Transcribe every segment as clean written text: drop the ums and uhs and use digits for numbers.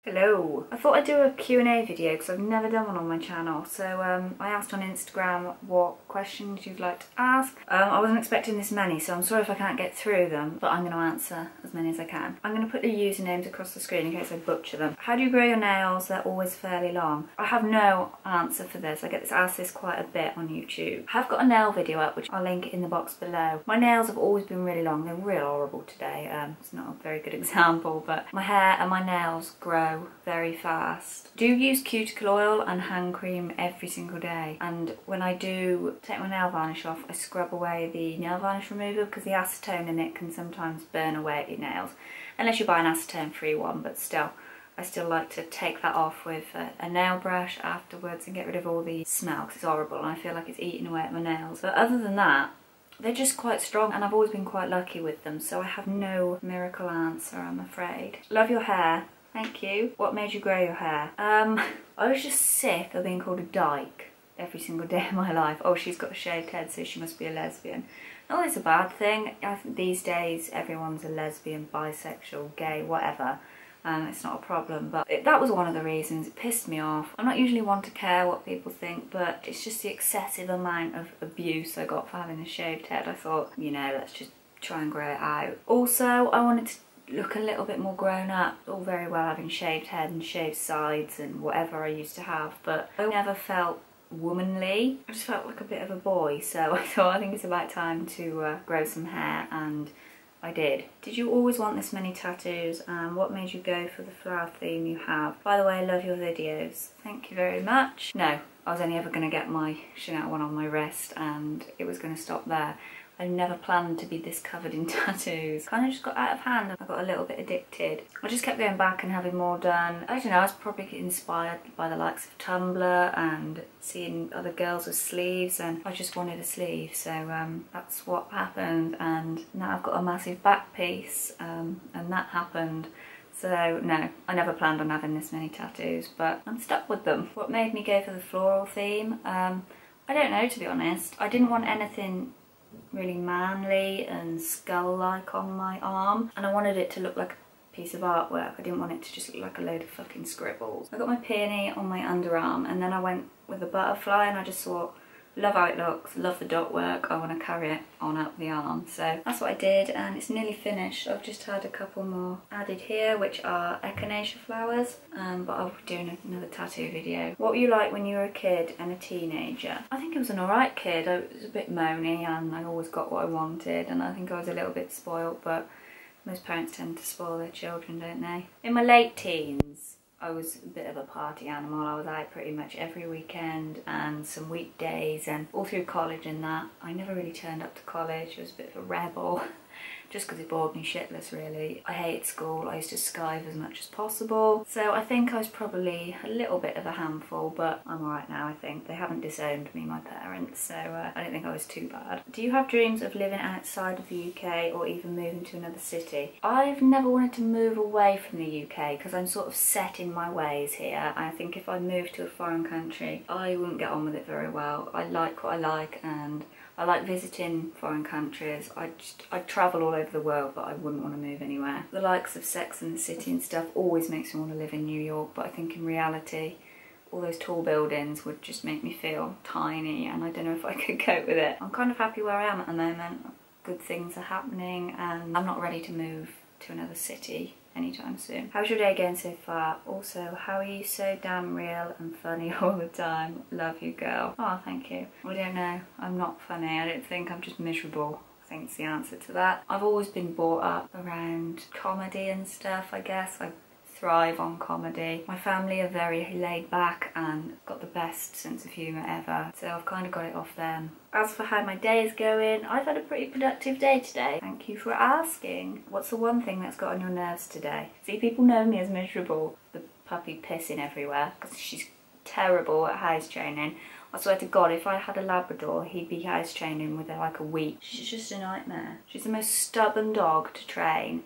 Hello! I thought I'd do a Q&A video because I've never done one on my channel. So I asked on Instagram what questions you'd like to ask. I wasn't expecting this many, so I'm sorry if I can't get through them, but I'm going to answer as many as I can. I'm going to put the usernames across the screen in case I butcher them. How do you grow your nails? They're always fairly long. I have no answer for this. I get asked this quite a bit on YouTube. I have got a nail video up, which I'll link in the box below. My nails have always been really long. They're real horrible today. It's not a very good example, but my hair and my nails grow very fast. I do use cuticle oil and hand cream every single day, and when I do take my nail varnish off, I scrub away the nail varnish remover because the acetone in it can sometimes burn away at your nails, unless you buy an acetone free one, but still. I still like to take that off with a nail brush afterwards and get rid of all the smell because it's horrible and I feel like it's eating away at my nails. But other than that, they're just quite strong and I've always been quite lucky with them, so I have no miracle answer, I'm afraid. Love your hair. Thank you. What made you grow your hair? I was just sick of being called a dyke every single day of my life. Oh, she's got a shaved head, so she must be a lesbian. Not that it's a bad thing. I think these days everyone's a lesbian, bisexual, gay, whatever. It's not a problem, but that was one of the reasons. It pissed me off. I'm not usually one to care what people think, but it's just the excessive amount of abuse I got for having a shaved head. I thought, you know, let's just try and grow it out. Also, I wanted to look a little bit more grown up. All very well having shaved head and shaved sides and whatever I used to have, but I never felt womanly. I just felt like a bit of a boy, so I thought I think it's about time to grow some hair, and I did. Did you always want this many tattoos, and what made you go for the flower theme you have? By the way, I love your videos. Thank you very much. No, I was only ever going to get my Chanel one on my wrist and it was going to stop there. I never planned to be this covered in tattoos. Kind of just got out of hand. I got a little bit addicted. I just kept going back and having more done. I don't know, I was probably inspired by the likes of Tumblr and seeing other girls with sleeves, and I just wanted a sleeve, so that's what happened, and now I've got a massive back piece, and that happened. So no, I never planned on having this many tattoos, but I'm stuck with them. What made me go for the floral theme? I don't know, to be honest. I didn't want anything really manly and skull-like on my arm, and I wanted it to look like a piece of artwork. I didn't want it to just look like a load of fucking scribbles. I got my peony on my underarm, and then I went with a butterfly, and I just thought, love how it looks, love the dot work, I want to carry it on up the arm. So that's what I did, and it's nearly finished. I've just had a couple more added here, which are echinacea flowers, but I'll be doing another tattoo video. What were you like when you were a kid and a teenager? I think I was an alright kid. I was a bit moany and I always got what I wanted, and I think I was a little bit spoiled, but most parents tend to spoil their children, don't they? In my late teens, I was a bit of a party animal. I was out pretty much every weekend and some weekdays, and all through college and that. I never really turned up to college. I was a bit of a rebel, just because it bored me shitless, really. I hated school. I used to skive as much as possible. So I think I was probably a little bit of a handful, but I'm alright now, I think. They haven't disowned me, my parents, so I don't think I was too bad. Do you have dreams of living outside of the UK or even moving to another city? I've never wanted to move away from the UK because I'm sort of set in my ways here. I think if I moved to a foreign country, I wouldn't get on with it very well. I like what I like, and I like visiting foreign countries. I'd travel all over the world, but I wouldn't want to move anywhere. The likes of Sex and the City and stuff always makes me want to live in New York, but I think in reality, all those tall buildings would just make me feel tiny, and I don't know if I could cope with it. I'm kind of happy where I am at the moment. Good things are happening, and I'm not ready to move to another city anytime soon. How's your day going so far? Also, how are you so damn real and funny all the time? Love you, girl. Oh, thank you. I don't know. I'm not funny. I don't think. I'm just miserable. I think it's the answer to that. I've always been brought up around comedy and stuff, I guess. I thrive on comedy. My family are very laid back and got the best sense of humour ever, so I've kind of got it off them. As for how my day is going, I've had a pretty productive day today. Thank you for asking. What's the one thing that's got on your nerves today? See, people know me as miserable. The puppy pissing everywhere because she's terrible at house training. I swear to God, if I had a Labrador, he'd be house training within like a week. She's just a nightmare. She's the most stubborn dog to train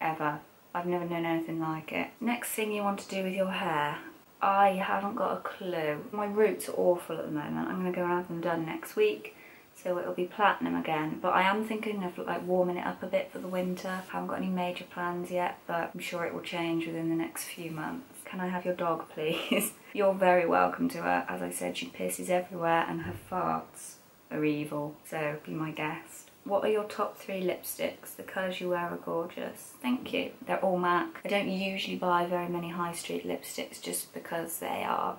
ever. I've never known anything like it. Next thing you want to do with your hair? I haven't got a clue. My roots are awful at the moment. I'm going to go and have them done next week, so it'll be platinum again. But I am thinking of like warming it up a bit for the winter. I haven't got any major plans yet, but I'm sure it will change within the next few months. can I have your dog please? You're very welcome to her. As I said, she pisses everywhere and her farts are evil, so be my guest. What are your top 3 lipsticks? The colours you wear are gorgeous. Thank you. They're all MAC. I don't usually buy very many high street lipsticks just because they are a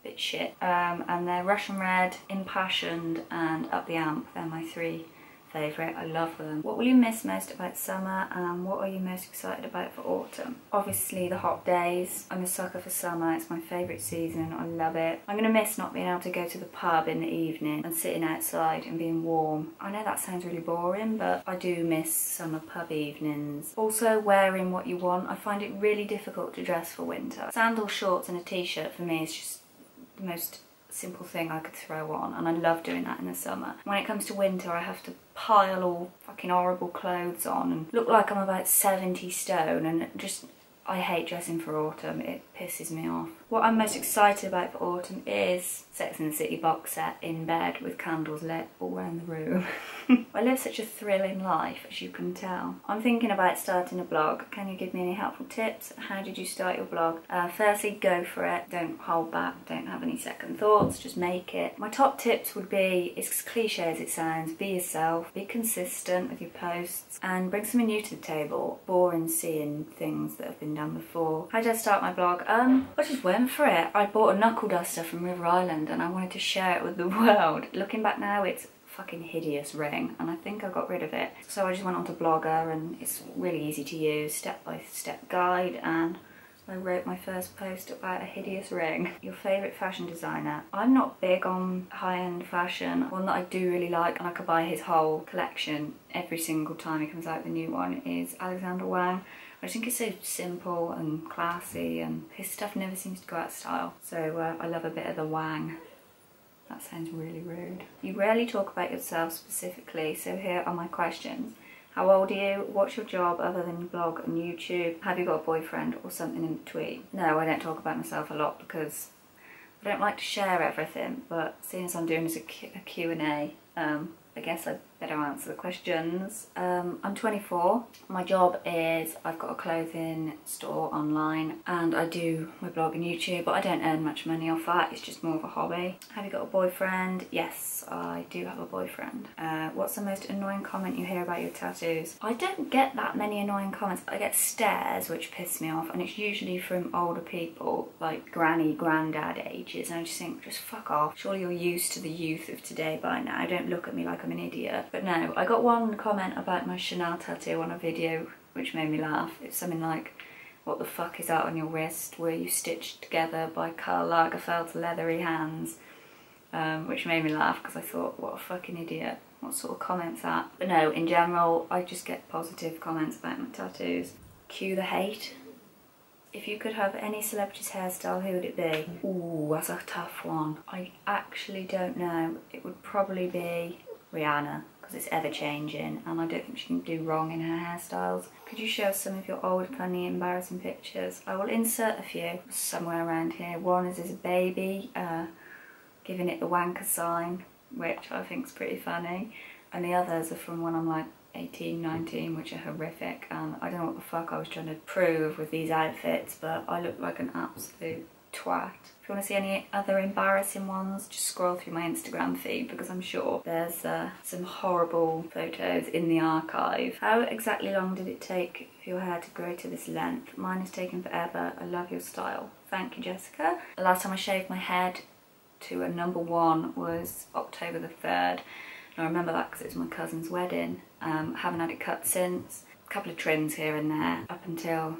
bit shit. And they're Russian Red, Impassioned and Up the Amp. They're my 3 favourite. I love them. What will you miss most about summer and what are you most excited about for autumn? Obviously the hot days. I'm a sucker for summer. It's my favourite season. I love it. I'm going to miss not being able to go to the pub in the evening and sitting outside and being warm. I know that sounds really boring, but I do miss summer pub evenings. Also wearing what you want. I find it really difficult to dress for winter. Sandals, shorts and a t-shirt for me is just the most simple thing I could throw on, and I love doing that in the summer. When it comes to winter, I have to pile all fucking horrible clothes on and look like I'm about 70 stone, and just, I hate dressing for autumn. It pisses me off. What I'm most excited about for autumn is Sex and the City box set in bed with candles lit all around the room. I live such a thrilling life, as you can tell. I'm thinking about starting a blog. Can you give me any helpful tips? How did you start your blog? Firstly, go for it. Don't hold back. Don't have any second thoughts. Just make it. My top tips would be, as cliche as it sounds, be yourself, be consistent with your posts, and bring something new to the table. Boring seeing things that have been done before. How did I start my blog? I just went for it. I bought a knuckle duster from River Island and I wanted to share it with the world. Looking back now, it's a fucking hideous ring and I think I got rid of it. So I just went onto Blogger and it's really easy to use, step-by-step guide, and I wrote my first post about a hideous ring. Your favourite fashion designer? I'm not big on high-end fashion. One that I do really like, and I could buy his whole collection every single time he comes out with a new one, is Alexander Wang. I think it's so simple and classy, and his stuff never seems to go out of style. So I love a bit of the Wang. That sounds really rude. You rarely talk about yourself specifically, so here are my questions. How old are you? What's your job other than your blog and YouTube? Have you got a boyfriend or something in between? No, I don't talk about myself a lot because I don't like to share everything, but seeing as I'm doing this a Q&A, I guess I better answer the questions. I'm 24. My job is, I've got a clothing store online and I do my blog and YouTube, but I don't earn much money off that. It's just more of a hobby. Have you got a boyfriend? Yes, I do have a boyfriend. What's the most annoying comment you hear about your tattoos? I don't get that many annoying comments. I get stares, which piss me off, and it's usually from older people, like granny, granddad ages, and I just think, just fuck off. Surely you're used to the youth of today by now. Don't look at me like I'm an idiot. But no, I got one comment about my Chanel tattoo on a video which made me laugh. It's something like, what the fuck is that on your wrist? Were you stitched together by Karl Lagerfeld's leathery hands? Which made me laugh because I thought, what a fucking idiot. What sort of comment's that? But no, in general, I just get positive comments about my tattoos. Cue the hate. If you could have any celebrity's hairstyle, who would it be? Ooh, that's a tough one. I actually don't know. It would probably be Rihanna, because it's ever changing and I don't think she can do wrong in her hairstyles. Could you show us some of your old, funny, embarrassing pictures? I will insert a few somewhere around here. One is as a baby, giving it the wanker sign, which I think is pretty funny, and the others are from when I'm like 18, 19, which are horrific, and I don't know what the fuck I was trying to prove with these outfits, but I look like an absolute twat. If you want to see any other embarrassing ones, just scroll through my Instagram feed because I'm sure there's some horrible photos in the archive. How exactly long did it take for your hair to grow to this length? Mine has taken forever. I love your style. Thank you, Jessica. The last time I shaved my head to a number 1 was October the 3rd. And I remember that because it was my cousin's wedding. Haven't had it cut since. A couple of trims here and there up until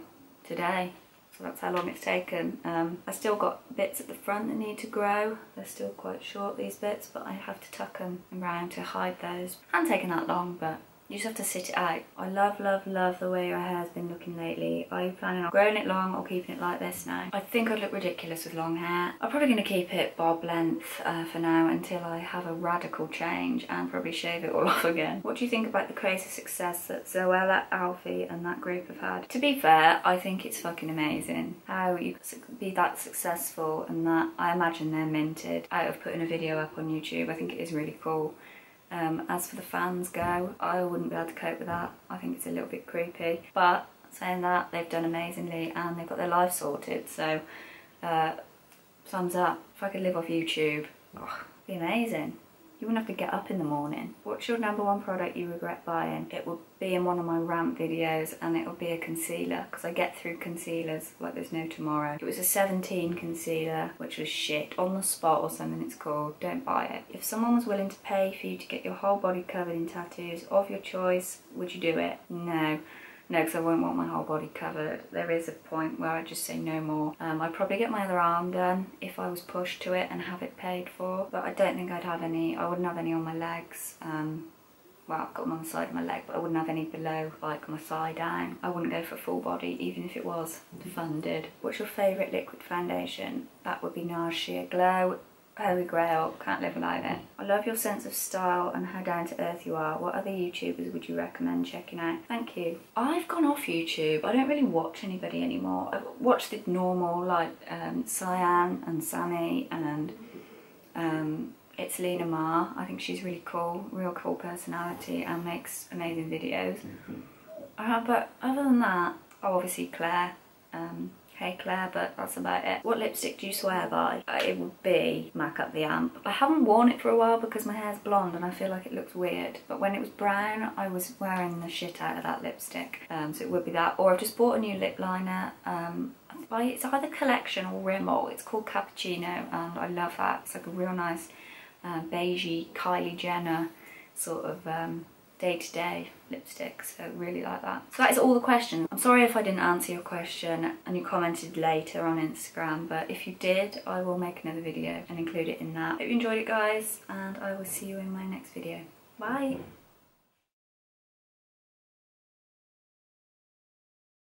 today. So that's how long it's taken. I still got bits at the front that need to grow. They're still quite short, these bits, but I have to tuck them around to hide those. Hasn't taken that long, but you just have to sit it out. I love, love, love the way your hair's been looking lately. Are you planning on growing it long or keeping it like this now? I think I'd look ridiculous with long hair. I'm probably going to keep it bob length for now until I have a radical change and probably shave it all off again. What do you think about the crazy success that Zoella, Alfie and that group have had? To be fair, I think it's fucking amazing how you could be that successful, and that I imagine they're minted out of putting a video up on YouTube. I think it is really cool. As for the fans go, I wouldn't be able to cope with that. I think it's a little bit creepy, but saying that they've done amazingly and they've got their life sorted, so thumbs up. If I could live off YouTube, oh, it'd be amazing. You wouldn't have to get up in the morning. What's your #1 product you regret buying? It would be in one of my rant videos, and it would be a concealer, because I get through concealers like there's no tomorrow. It was a 17 concealer, which was shit. On the Spot or something it's called. Don't buy it. If someone was willing to pay for you to get your whole body covered in tattoos of your choice, would you do it? No. No, because I won't want my whole body covered. There is a point where I just say no more. I'd probably get my other arm done if I was pushed to it and have it paid for. But I don't think I'd have any, I wouldn't have any on my legs. Well, I've got them on the side of my leg, but I wouldn't have any below, like my thigh down. I wouldn't go for full body, even if it was funded. What's your favourite liquid foundation? That would be NARS Sheer Glow. Holy Grail, can't live without it. I love your sense of style and how down to earth you are. What other YouTubers would you recommend checking out? Thank you. I've gone off YouTube. I don't really watch anybody anymore. I've watched the normal, like Cyan and Sammy, and it's Lena Ma. I think she's really cool, real cool personality, and makes amazing videos. But other than that, obviously Claire. Hey Claire, but that's about it. What lipstick do you swear by? It would be Mac Up the Amp. I haven't worn it for a while because my hair's blonde and I feel like it looks weird. But when it was brown, I was wearing the shit out of that lipstick. So it would be that. Or I've just bought a new lip liner. It's either Collection or Rimmel. It's called Cappuccino and I love that. It's like a real nice beigey Kylie Jenner sort of day-to-day lipstick, so really like that. So that is all the questions. I'm sorry if I didn't answer your question and you commented later on Instagram, but if you did, I will make another video and include it in that. Hope you enjoyed it, guys, and I will see you in my next video. Bye!